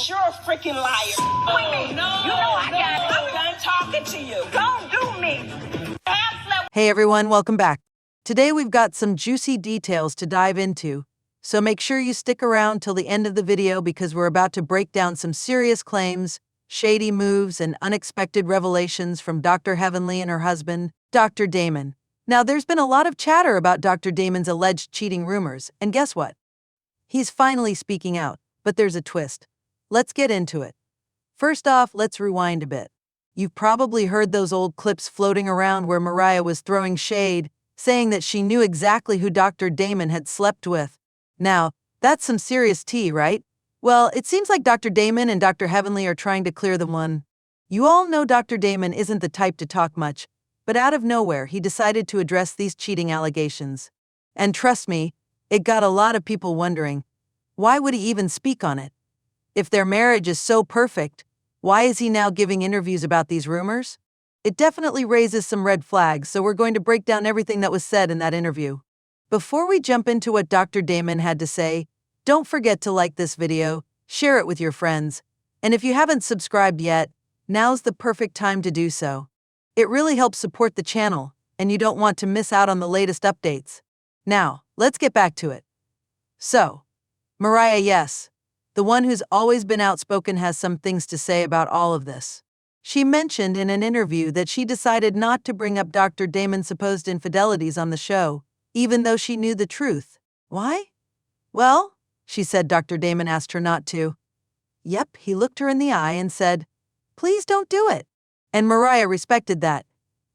You're a freaking liar. Oh, no. You know I got it. I'm done talking to you. Don't do me. Hey everyone, welcome back. Today we've got some juicy details to dive into, so make sure you stick around till the end of the video because we're about to break down some serious claims, shady moves, and unexpected revelations from Dr. Heavenly and her husband, Dr. Damon. Now, there's been a lot of chatter about Dr. Damon's alleged cheating rumors, and guess what? He's finally speaking out, but there's a twist. Let's get into it. First off, let's rewind a bit. You've probably heard those old clips floating around where Mariah was throwing shade, saying that she knew exactly who Dr. Damon had slept with. Now, that's some serious tea, right? Well, it seems like Dr. Damon and Dr. Heavenly are trying to clear the one. You all know Dr. Damon isn't the type to talk much, but out of nowhere, he decided to address these cheating allegations. And trust me, it got a lot of people wondering, why would he even speak on it? If their marriage is so perfect, why is he now giving interviews about these rumors? It definitely raises some red flags, so we're going to break down everything that was said in that interview. Before we jump into what Dr. Damon had to say, don't forget to like this video, share it with your friends, and if you haven't subscribed yet, now's the perfect time to do so. It really helps support the channel, and you don't want to miss out on the latest updates. Now, let's get back to it. So, Mariah, yes, the one who's always been outspoken, has some things to say about all of this. She mentioned in an interview that she decided not to bring up Dr. Damon's supposed infidelities on the show, even though she knew the truth. Why? Well, she said Dr. Damon asked her not to. Yep, he looked her in the eye and said, "Please don't do it." And Mariah respected that.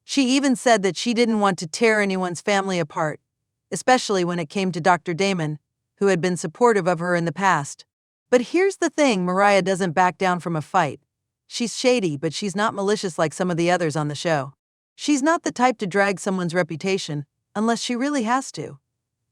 She even said that she didn't want to tear anyone's family apart, especially when it came to Dr. Damon, who had been supportive of her in the past. But here's the thing, Mariah doesn't back down from a fight. She's shady, but she's not malicious like some of the others on the show. She's not the type to drag someone's reputation unless she really has to.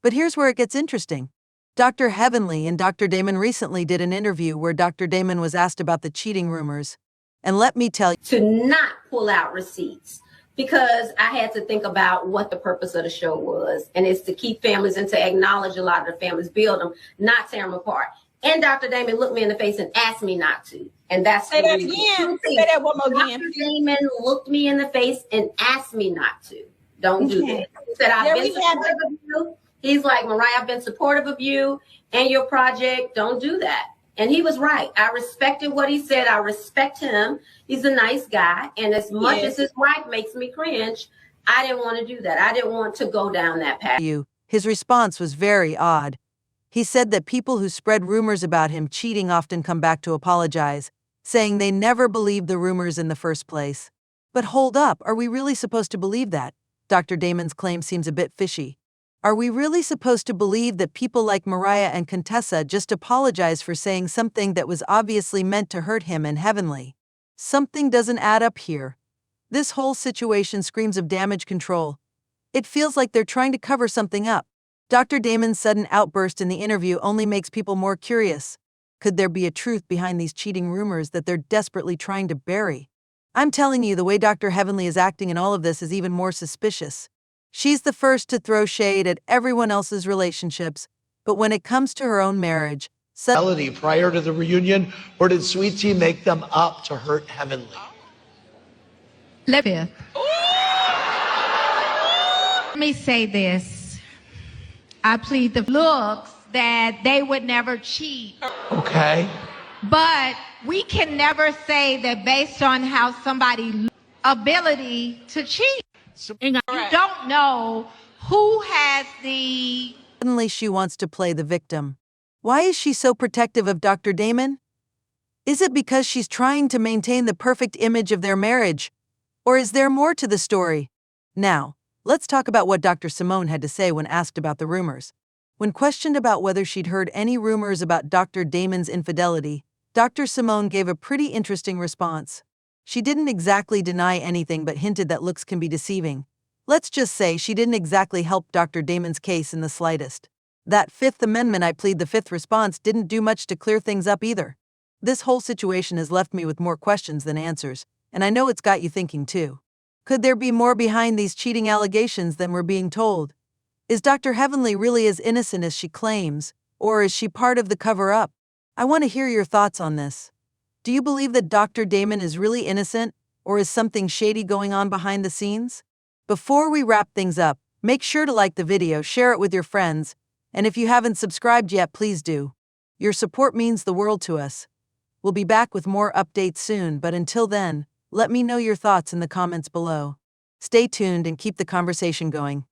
But here's where it gets interesting. Dr. Heavenly and Dr. Damon recently did an interview where Dr. Damon was asked about the cheating rumors. And let me tell you, to not pull out receipts, because I had to think about what the purpose of the show was. And it's to keep families and to acknowledge a lot of the families, build them, not tear them apart. And Dr. Damon looked me in the face and asked me not to. And that's Say that again. Say that one more again. Dr. Damon looked me in the face and asked me not to. Don't do that. He said, I've been supportive of you. He's like, Mariah, I've been supportive of you and your project. Don't do that. And he was right. I respected what he said. I respect him. He's a nice guy. And as much as his wife makes me cringe, I didn't want to do that. I didn't want to go down that path. His response was very odd. He said that people who spread rumors about him cheating often come back to apologize, saying they never believed the rumors in the first place. But hold up, are we really supposed to believe that? Dr. Damon's claim seems a bit fishy. Are we really supposed to believe that people like Mariah and Contessa just apologize for saying something that was obviously meant to hurt him and Heavenly? Something doesn't add up here. This whole situation screams of damage control. It feels like they're trying to cover something up. Dr. Damon's sudden outburst in the interview only makes people more curious. Could there be a truth behind these cheating rumors that they're desperately trying to bury? I'm telling you, the way Dr. Heavenly is acting in all of this is even more suspicious. She's the first to throw shade at everyone else's relationships, but when it comes to her own marriage, prior to the reunion, or did Sweet Tea make them up to hurt Heavenly? Let me say this. I plead the looks that they would never cheat. Okay. But we can never say that based on how somebody's ability to cheat. You don't know who has the... Suddenly she wants to play the victim. Why is she so protective of Dr. Damon? Is it because she's trying to maintain the perfect image of their marriage? Or is there more to the story? Now, let's talk about what Dr. Simone had to say when asked about the rumors. When questioned about whether she'd heard any rumors about Dr. Damon's infidelity, Dr. Simone gave a pretty interesting response. She didn't exactly deny anything but hinted that looks can be deceiving. Let's just say she didn't exactly help Dr. Damon's case in the slightest. That Fifth Amendment I plead the fifth response didn't do much to clear things up either. This whole situation has left me with more questions than answers, and I know it's got you thinking too. Could there be more behind these cheating allegations than we're being told? Is Dr. Heavenly really as innocent as she claims, or is she part of the cover-up? I want to hear your thoughts on this. Do you believe that Dr. Damon is really innocent, or is something shady going on behind the scenes? Before we wrap things up, make sure to like the video, share it with your friends, and if you haven't subscribed yet, please do. Your support means the world to us. We'll be back with more updates soon, but until then, let me know your thoughts in the comments below. Stay tuned and keep the conversation going.